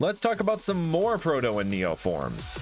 Let's talk about some more Proto and Neo forms.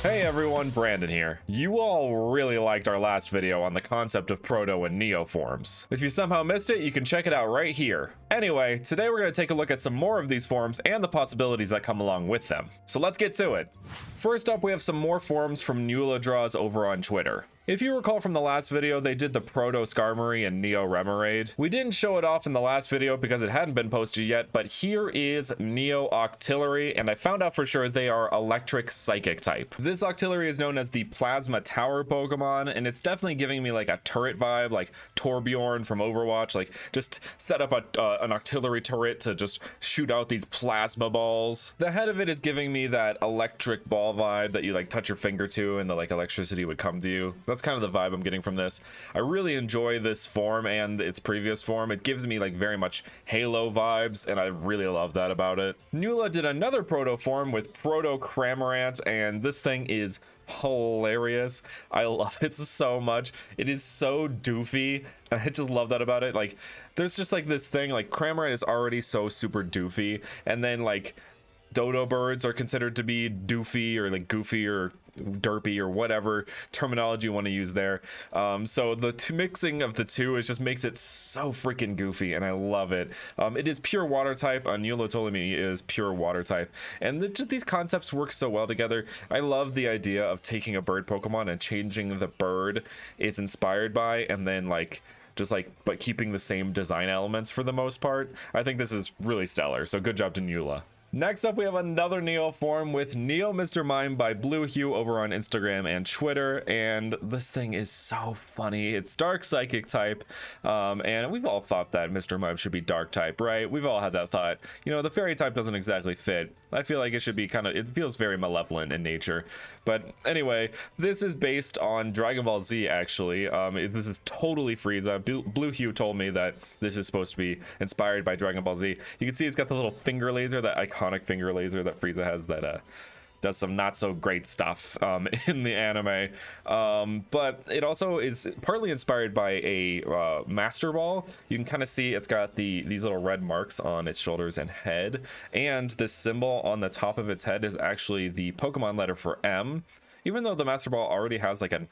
Hey everyone, Brandon here. You all really liked our last video on the concept of Proto and Neo forms. If you somehow missed it, you can check it out right here. Anyway, today we're going to take a look at some more of these forms and the possibilities that come along with them. So let's get to it. First up, we have some more forms from Nuala Draws over on Twitter. If you recall from the last video, they did the Proto Skarmory and Neo Remoraid. We didn't show it off in the last video because it hadn't been posted yet, but here is Neo Octillery, and I found out for sure they are electric psychic type. This Octillery is known as the Plasma Tower Pokemon, and it's definitely giving me like a turret vibe, like Torbjorn from Overwatch, like just set up an Octillery turret to just shoot out these plasma balls. The head of it is giving me that electric ball vibe that you like touch your finger to and the like electricity would come to you. That's kind of the vibe I'm getting from this. I really enjoy this form and its previous form. It gives me like very much Halo vibes, and I really love that about it. Nuala did another Proto form with Proto Cramorant, and this thing is hilarious. I love it so much. It is so doofy, and I just love that about it. Like, there's just like this thing, like Cramorant is already so super doofy, and then like dodo birds are considered to be doofy or like goofy or derpy or whatever terminology you want to use there. So the mixing of the two just makes it so freaking goofy, and I love it. It is pure water type. Nuala told me is pure water type, and just these concepts work so well together. I love the idea of taking a bird Pokemon and changing the bird it's inspired by, and then like just like but keeping the same design elements for the most part. I think this is really stellar, so good job to Nuala. Next up, we have another Neo form with Neo Mr. Mime by Blue Hue over on Instagram and Twitter, and this thing is so funny. It's dark psychic type, and we've all thought that Mr. Mime should be dark type, right? We've all had that thought. You know, the fairy type doesn't exactly fit. I feel like it should be kind of, it feels very malevolent in nature. But anyway, this is based on Dragon Ball Z, actually. This is totally Frieza. Blue Hue told me that this is supposed to be inspired by Dragon Ball Z. You can see it's got the little finger laser, that iconic finger laser that Frieza has that does some not so great stuff in the anime, but it also is partly inspired by a Master Ball. You can kind of see it's got these little red marks on its shoulders and head, and this symbol on the top of its head is actually the Pokemon letter for M, even though the Master Ball already has like an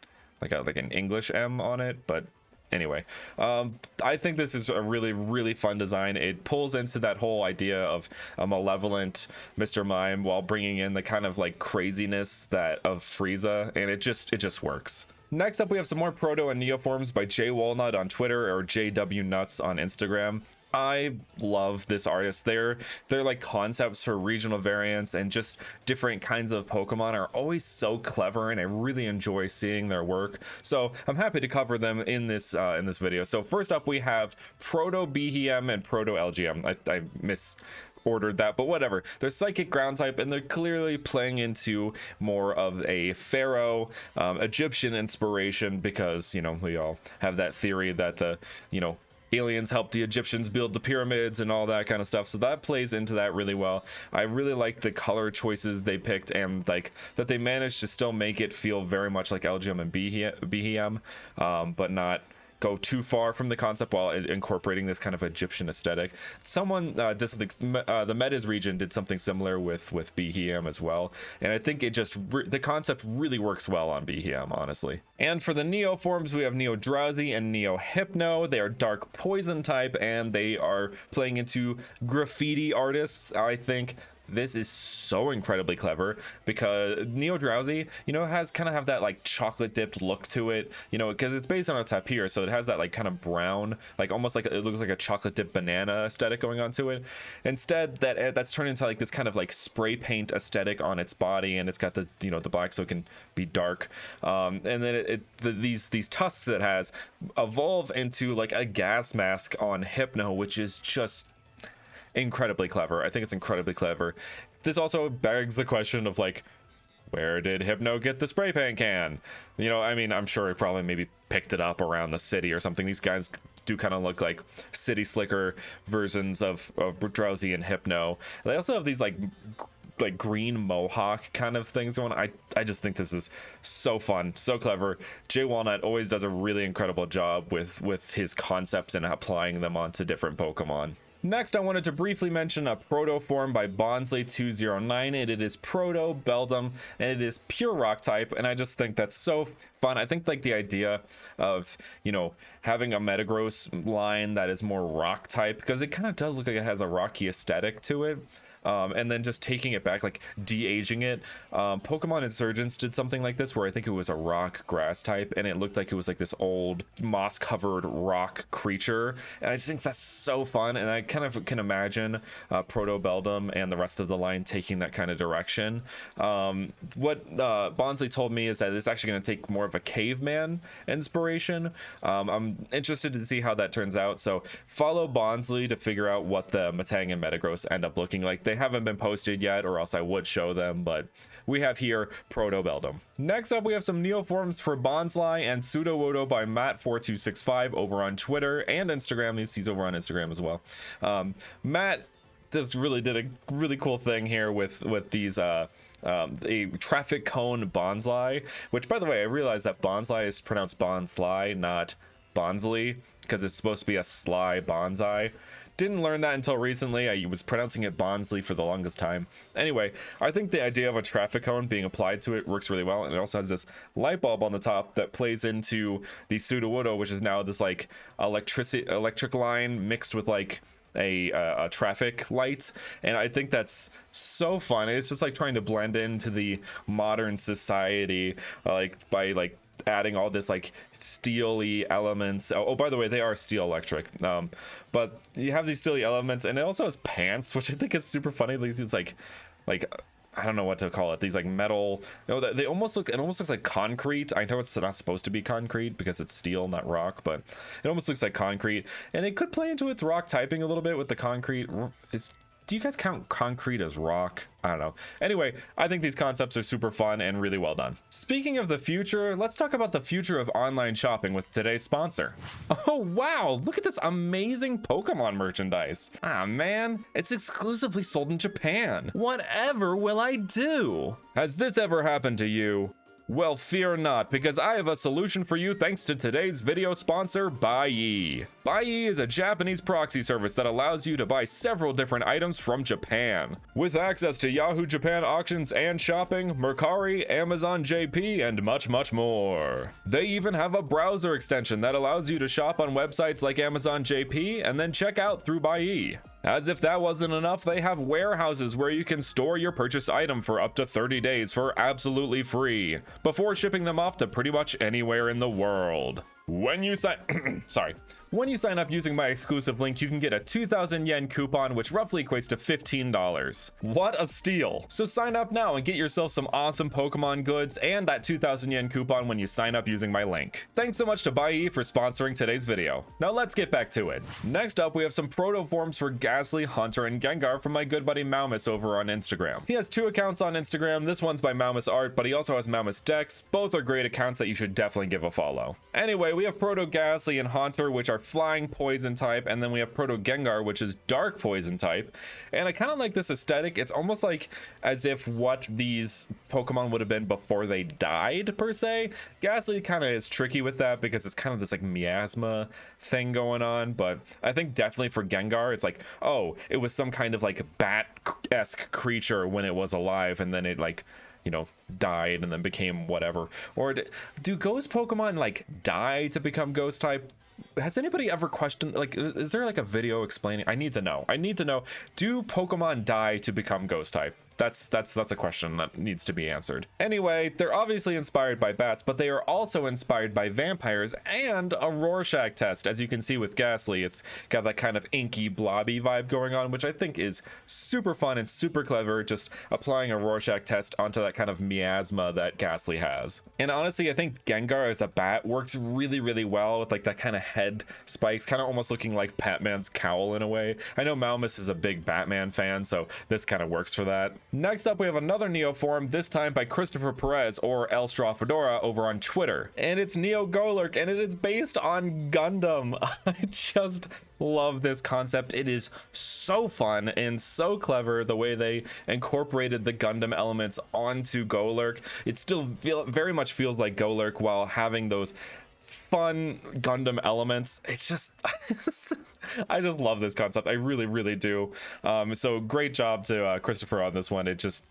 English M on it. But anyway, I think this is a really fun design. It pulls into that whole idea of a malevolent Mr. Mime while bringing in the kind of like craziness that of Frieza, and it just works. Next up, we have some more Proto and Neo forms by J Walnut on Twitter or JW Nuts on Instagram. I love this artist. They're like concepts for regional variants and just different kinds of Pokemon are always so clever, and I really enjoy seeing their work. So I'm happy to cover them in this video. So first up, we have Proto BHM and Proto LGM. I misordered that, but whatever. They're psychic ground type, and they're clearly playing into more of a pharaoh Egyptian inspiration, because you know we all have that theory that the aliens helped the Egyptians build the pyramids and all that kind of stuff, so that plays into that really well. I really like the color choices they picked, and like that they managed to still make it feel very much like LGM and BHM, but not go too far from the concept while incorporating this kind of Egyptian aesthetic. Someone did something, the Metas region did something similar with BHM as well, and I think it just the concept really works well on BHM, honestly. And for the Neo forms, we have Neo Drowsy and Neo Hypno. They are dark poison type, and they are playing into graffiti artists. I think this is so incredibly clever because Neo Drowsy, has kind of have that like chocolate dipped look to it, because it's based on a tapir, so it has that like kind of brown, like almost like it looks like a chocolate dipped banana aesthetic going on to it. Instead, that's turned into like this kind of like spray paint aesthetic on its body, and it's got the the black so it can be dark, and then these tusks it has evolve into like a gas mask on Hypno, which is just incredibly clever. I think it's incredibly clever. This also begs the question of like, where did Hypno get the spray paint can? I mean, I'm sure he probably maybe picked it up around the city or something. These guys do kind of look like city slicker versions of Drowsy and Hypno. They also have these like like green mohawk kind of things going on. I just think this is so fun, so clever. Jay Walnut always does a really incredible job with his concepts and applying them onto different Pokemon. Next, I wanted to briefly mention a proto form by Bonsley209. It is Proto Beldum, and it is pure rock type, and I just think that's so fun. I think like the idea of, you know, having a Metagross line that is more rock type, because it kind of does look like it has a rocky aesthetic to it. And then just taking it back, like de-aging it. Pokemon Insurgents did something like this where I think it was a rock grass type, and it looked like it was like this old moss covered rock creature, and I just think that's so fun. And I kind of can imagine Proto Beldum and the rest of the line taking that kind of direction. What Bonsley told me is that it's actually going to take more of a caveman inspiration. I'm interested to see how that turns out, so follow Bonsley to figure out what the Metang and Metagross end up looking like. They haven't been posted yet, or else I would show them, but we have here Proto Beldum. Next up, we have some Neoforms for Bonsly and Sudowoodo by Matt4265 over on Twitter and Instagram. He's over on Instagram as well. Matt just really did a really cool thing here with these a traffic cone Bonsly, which, by the way, I realized that Bonsly is pronounced Bonsly, not Bonsley, because it's supposed to be a sly bonsai. Didn't learn that until recently. I was pronouncing it Bonsley for the longest time. Anyway, I think the idea of a traffic cone being applied to it works really well, and it also has this light bulb on the top that plays into the Sudowoodo, which is now this like electric line mixed with like a traffic light, and I think that's so fun. It's just like trying to blend into the modern society, like by like adding all this like steely elements. Oh, by the way, they are steel electric, but you have these steely elements, and it also has pants, which I think is super funny. It's like I don't know what to call it, these like metal, you know, they almost look, it almost looks like concrete. I know it's not supposed to be concrete because it's steel, not rock, but it almost looks like concrete, and it could play into its rock typing a little bit with the concrete. Do you guys count concrete as rock? I don't know. Anyway, I think these concepts are super fun and really well done. Speaking of the future, let's talk about the future of online shopping with today's sponsor. Oh wow, look at this amazing Pokemon merchandise. Ah man, it's exclusively sold in Japan. Whatever will I do? Has this ever happened to you? Well, fear not, because I have a solution for you thanks to today's video sponsor, Buyee. Buyee is a Japanese proxy service that allows you to buy several different items from Japan. With access to Yahoo Japan auctions and shopping, Mercari, Amazon JP, and much, much more. They even have a browser extension that allows you to shop on websites like Amazon JP and then check out through Buyee. As if that wasn't enough, they have warehouses where you can store your purchased item for up to 30 days for absolutely free, before shipping them off to pretty much anywhere in the world. When you sign up using my exclusive link, you can get a 2,000 yen coupon, which roughly equates to $15. What a steal. So sign up now and get yourself some awesome Pokemon goods and that 2,000 yen coupon when you sign up using my link. Thanks so much to Buyee for sponsoring today's video. Now let's get back to it. Next up, we have some proto forms for Ghastly, Hunter, and Gengar from my good buddy Maumus over on Instagram. He has 2 accounts on Instagram. This one's by Maumus Art, but he also has Maumus Dex. Both are great accounts that you should definitely give a follow. Anyway, we have Proto Ghastly and Haunter, which are flying poison type, and then we have Proto Gengar, which is dark poison type. And I kind of like this aesthetic. It's almost like as if what these Pokemon would have been before they died, per se. Ghastly kind of is tricky with that because it's kind of this like miasma thing going on, but I think definitely for Gengar, it's like, oh, it was some kind of like bat-esque creature when it was alive, and then it like, you know, died and then became whatever. Or do ghost Pokemon like die to become ghost type? Has anybody ever questioned, like, is there like a video explaining? I need to know. Do Pokemon die to become ghost type? That's a question that needs to be answered. Anyway, they're obviously inspired by bats, but they are also inspired by vampires and a Rorschach test. As you can see with Ghastly, it's got that kind of inky, blobby vibe going on, which I think is super fun and super clever, just applying a Rorschach test onto that kind of miasma that Ghastly has. And honestly, I think Gengar as a bat works really, really well with like that kind of head spikes, kind of almost looking like Batman's cowl in a way. I know Maumus is a big Batman fan, so this kind of works for that. Next up, we have another Neo form, this time by Christopher Perez, or El Strafadora, over on Twitter. And it's Neo Golurk, and it is based on Gundam. I just love this concept. It is so fun and so clever the way they incorporated the Gundam elements onto Golurk. It still very much feels like Golurk while having those fun Gundam elements. It's just I just love this concept. I really do. So great job to Christopher on this one. I just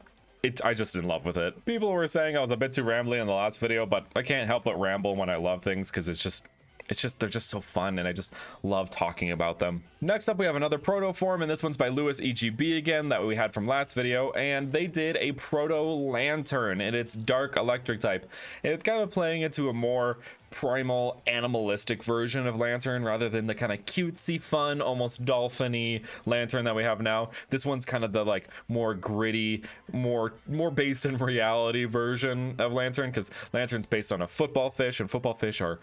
in love with it. People were saying I was a bit too rambly in the last video, but I can't help but ramble when I love things because they're just so fun, and I just love talking about them. Next up, we have another Proto form, and this one's by Lewis EGB again that we had from last video, and they did a Proto Lantern, and it's dark electric type. And it's kind of playing into a more primal animalistic version of Lantern rather than the kind of cutesy fun, almost dolphin-y Lantern that we have now. This one's kind of the like more gritty, more based in reality version of Lantern, because Lantern's based on a football fish, and football fish are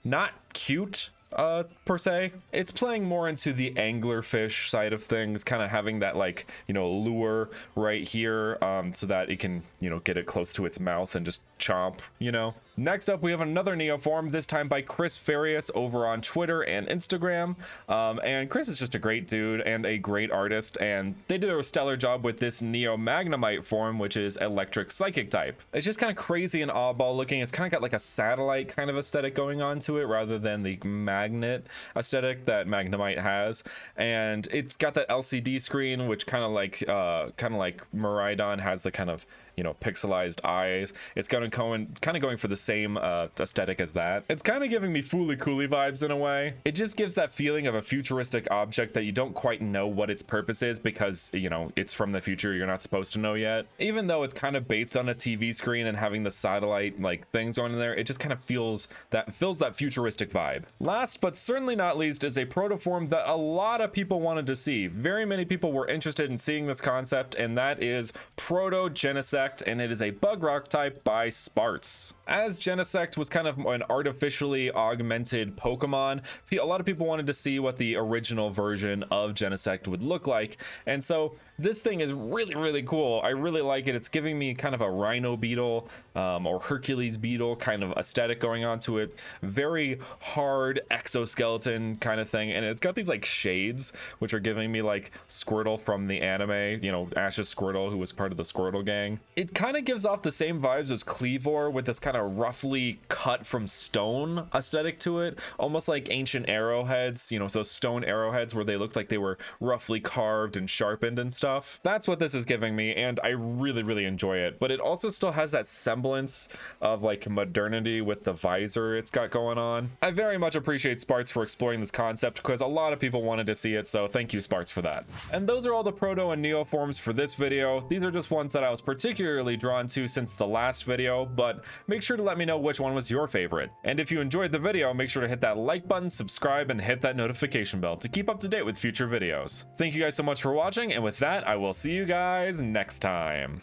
not cute per se. It's playing more into the anglerfish side of things, kind of having that like, you know, lure right here so that it can, you know, get it close to its mouth and just chomp, you know. Next up, we have another Neo form, this time by Chris Farias over on Twitter and Instagram. And Chris is just a great dude and a great artist, and they did a stellar job with this Neo Magnemite form, which is electric psychic type. It's just kind of crazy and oddball looking. It's kind of got like a satellite kind of aesthetic going on to it rather than the magnet aesthetic that Magnemite has. And it's got that LCD screen, which kind of like Miraidon has the kind of, you know, pixelized eyes. It's kind of going for the same aesthetic as that. It's kind of giving me Fooly Cooly vibes in a way. It just gives that feeling of a futuristic object that you don't quite know what its purpose is because, you know, it's from the future. You're not supposed to know yet. Even though it's kind of based on a TV screen and having the satellite like things on in there, it just kind of fills that futuristic vibe. Last but certainly not least is a protoform that a lot of people wanted to see. Very many people were interested in seeing this concept, and that is Proto Genesect, and it is a bug rock type by Sparts. As Genesect was kind of an artificially augmented Pokemon, a lot of people wanted to see what the original version of Genesect would look like, and so this thing is really cool. I really like it. It's giving me kind of a Rhino Beetle or Hercules Beetle kind of aesthetic going on to it. Very hard exoskeleton kind of thing, and it's got these like shades which are giving me like Squirtle from the anime, you know, Ash's Squirtle, who was part of the Squirtle gang. It kind of gives off the same vibes as Cleavor with this kind of roughly cut from stone aesthetic to it, almost like ancient arrowheads, you know, those stone arrowheads where they looked like they were roughly carved and sharpened and stuff. That's what this is giving me, and I really enjoy it. But it also still has that semblance of like modernity with the visor it's got going on. I very much appreciate Sparts for exploring this concept because a lot of people wanted to see it, so thank you, Sparts, for that. And those are all the Proto and Neo forms for this video. These are just ones that I was particularly drawn to since the last video, but make sure to let me know which one was your favorite. And if you enjoyed the video, make sure to hit that like button, subscribe, and hit that notification bell to keep up to date with future videos. Thank you guys so much for watching, and with that, I will see you guys next time.